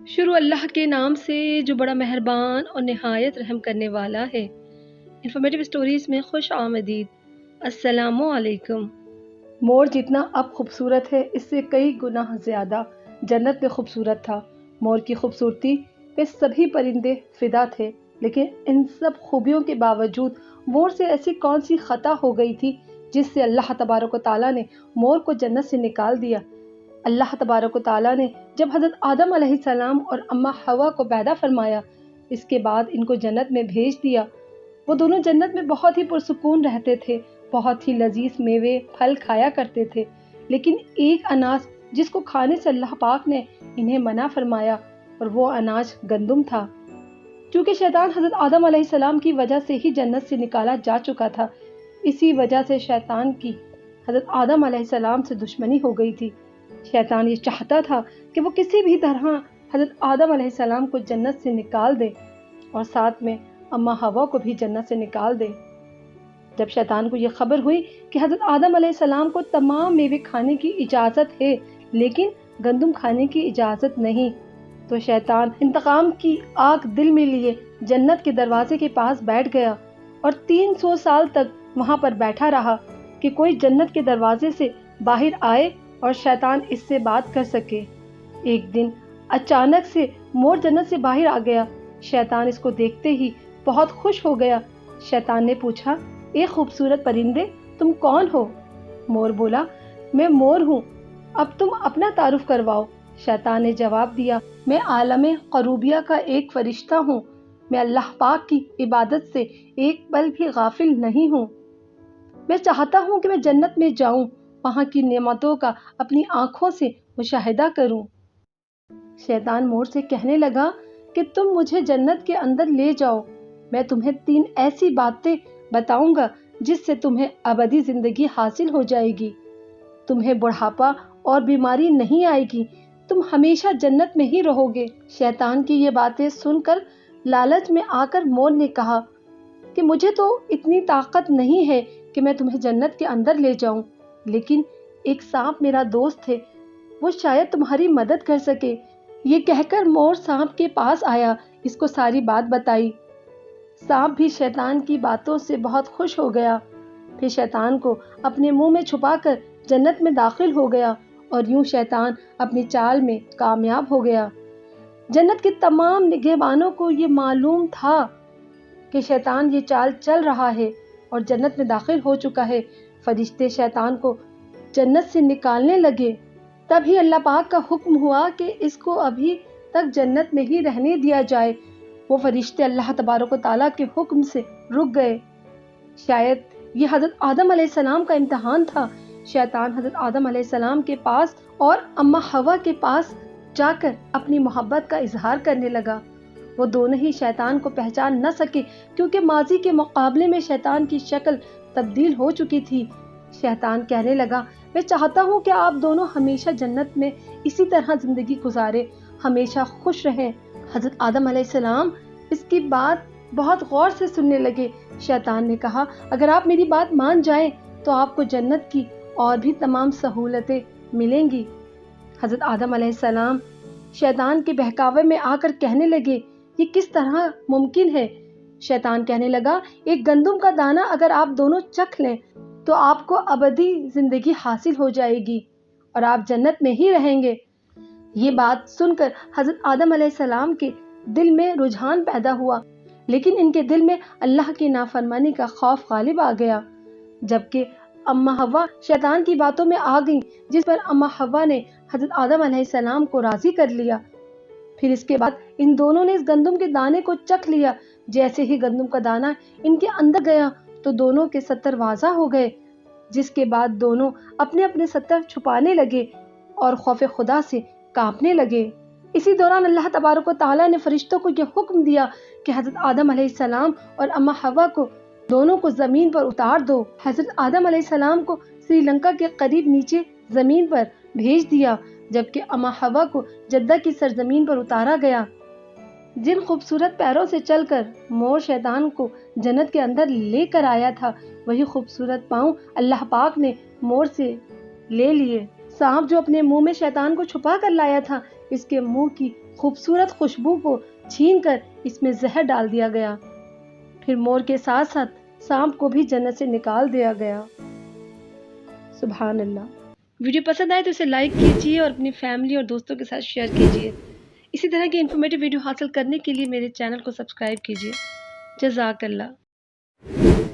شروع اللہ کے نام سے جو بڑا مہربان اور نہایت رحم کرنے والا ہے۔ انفارمیٹیو اسٹوریز میں خوش آمدید۔ السلام علیکم۔ مور جتنا اب خوبصورت ہے اس سے کئی گنا زیادہ جنت میں خوبصورت تھا۔ مور کی خوبصورتی پہ سبھی پرندے فدا تھے، لیکن ان سب خوبیوں کے باوجود مور سے ایسی کون سی خطا ہو گئی تھی جس سے اللہ تبارک و تعالیٰ نے مور کو جنت سے نکال دیا۔ اللہ تبارک و تعالیٰ نے جب حضرت آدم علیہ السلام اور اماں حوا کو پیدا فرمایا، اس کے بعد ان کو جنت میں بھیج دیا۔ وہ دونوں جنت میں بہت ہی پرسکون رہتے تھے، بہت ہی لذیذ میوے پھل کھایا کرتے تھے، لیکن ایک اناج جس کو کھانے سے اللہ پاک نے انہیں منع فرمایا، اور وہ اناج گندم تھا۔ چونکہ شیطان حضرت آدم علیہ السلام کی وجہ سے ہی جنت سے نکالا جا چکا تھا، اسی وجہ سے شیطان کی حضرت آدم علیہ السلام سے دشمنی ہو گئی تھی۔ شیطان یہ چاہتا تھا کہ وہ کسی بھی طرح حضرت آدم علیہ السلام کو جنت سے نکال دے اور ساتھ میں اماں حوا کو بھی جنت سے نکال دے۔ جب شیطان کو یہ خبر ہوئی کہ حضرت آدم علیہ السلام کو تمام میوے کھانے کی اجازت ہے لیکن گندم کھانے کی اجازت نہیں، تو شیطان انتقام کی آگ دل میں لیے جنت کے دروازے کے پاس بیٹھ گیا اور 300 سال تک وہاں پر بیٹھا رہا کہ کوئی جنت کے دروازے سے باہر آئے اور شیطان اس سے بات کر سکے۔ ایک دن اچانک سے مور جنت سے باہر آ گیا۔ شیطان اس کو دیکھتے ہی بہت خوش ہو گیا۔ شیطان نے پوچھا، اے خوبصورت پرندے، تم کون ہو؟ مور بولا، میں مور ہوں، اب تم اپنا تعارف کرواؤ۔ شیطان نے جواب دیا، میں عالم قروبیہ کا ایک فرشتہ ہوں، میں اللہ پاک کی عبادت سے ایک پل بھی غافل نہیں ہوں۔ میں چاہتا ہوں کہ میں جنت میں جاؤں، وہاں کی نعمتوں کا اپنی آنکھوں سے مشاہدہ کروں۔ شیطان مور سے کہنے لگا کہ تم مجھے جنت کے اندر لے جاؤ، میں تمہیں 3 ایسی باتیں بتاؤں گا جس سے تمہیں ابدی زندگی حاصل ہو جائے گی، تمہیں بڑھاپا اور بیماری نہیں آئے گی، تم ہمیشہ جنت میں ہی رہو گے۔ شیطان کی یہ باتیں سن کر لالچ میں آ کر مور نے کہا کہ مجھے تو اتنی طاقت نہیں ہے کہ میں تمہیں جنت کے اندر لے جاؤں، لیکن ایک سانپ میرا دوست ہے، وہ شاید تمہاری مدد کر سکے۔ یہ کہہ کر مور سانپ کے پاس آیا، اس کو ساری بات بتائی۔ سانپ بھی شیطان کی باتوں سے بہت خوش ہو گیا، پھر شیطان کو اپنے منہ میں چھپا کر جنت میں داخل ہو گیا، اور یوں شیطان اپنی چال میں کامیاب ہو گیا۔ جنت کے تمام نگہبانوں کو یہ معلوم تھا کہ شیطان یہ چال چل رہا ہے اور جنت میں داخل ہو چکا ہے۔ فرشتے شیطان کو جنت سے نکالنے لگے، تبھی اللہ پاک کا حکم ہوا کہ اس کو ابھی تک جنت میں ہی رہنے دیا جائے۔ وہ فرشتے اللہ تبارک و تعالیٰ کے حکم سے رک گئے۔ شاید یہ حضرت آدم علیہ السلام کا امتحان تھا۔ شیطان حضرت آدم علیہ السلام کے پاس اور اماں حوا کے پاس جا کر اپنی محبت کا اظہار کرنے لگا۔ وہ دونوں ہی شیطان کو پہچان نہ سکے کیونکہ ماضی کے مقابلے میں شیطان کی شکل تبدیل ہو چکی تھی۔ شیطان کہنے لگا، میں چاہتا ہوں کہ آپ دونوں ہمیشہ جنت میں اسی طرح زندگی گزارے، ہمیشہ خوش رہیں۔ حضرت آدم علیہ السلام اس کی بات بہت غور سے سننے لگے۔ شیطان نے کہا، اگر آپ میری بات مان جائیں تو آپ کو جنت کی اور بھی تمام سہولتیں ملیں گی۔ حضرت آدم علیہ السلام شیطان کے بہکاوے میں آ کر کہنے لگے، یہ کس طرح ممکن ہے؟ شیطان کہنے لگا، ایک گندم کا دانہ اگر آپ دونوں چکھ لیں تو آپ کو ابدی زندگی حاصل ہو جائے گی اور آپ جنت میں ہی رہیں گے۔ یہ بات سن کر حضرت آدم علیہ السلام کے دل میں رجحان پیدا ہوا، لیکن ان کے دل میں اللہ کی نافرمانی کا خوف غالب آ گیا۔ جبکہ اماں حوا شیطان کی باتوں میں آ گئیں، جس پر اماں حوا نے حضرت آدم علیہ السلام کو راضی کر لیا۔ پھر اس کے بعد ان دونوں نے اس گندم کے دانے کو چکھ لیا۔ جیسے ہی گندم کا دانہ ان کے اندر گیا تو دونوں کے ستر واضح ہو گئے، جس کے بعد دونوں اپنے اپنے ستر چھپانے لگے اور خوف خدا سے کانپنے لگے۔ اسی دوران اللہ تبارک و تعالیٰ نے فرشتوں کو یہ حکم دیا کہ حضرت آدم علیہ السلام اور اماں حوا کو دونوں کو زمین پر اتار دو۔ حضرت آدم علیہ السلام کو سری لنکا کے قریب نیچے زمین پر بھیج دیا، جبکہ اماں حوا کو جدہ کی سرزمین پر اتارا گیا۔ جن خوبصورت پیروں سے چل کر مور شیطان کو جنت کے اندر لے کر آیا تھا، وہی خوبصورت پاؤں اللہ پاک نے مور سے لے لیے۔ سانپ جو اپنے منہ میں شیطان کو چھپا کر لایا تھا، اس کے منہ کی خوبصورت خوشبو کو چھین کر اس میں زہر ڈال دیا گیا۔ پھر مور کے ساتھ ساتھ سانپ کو بھی جنت سے نکال دیا گیا۔ سبحان اللہ۔ ویڈیو پسند آئے تو اسے لائک کیجیے اور اپنی فیملی اور دوستوں کے ساتھ شیئر کیجیے۔ اسی طرح کی انفارمیٹیو ویڈیو حاصل کرنے کے لیے میرے چینل کو سبسکرائب کیجیے۔ جزاک اللہ۔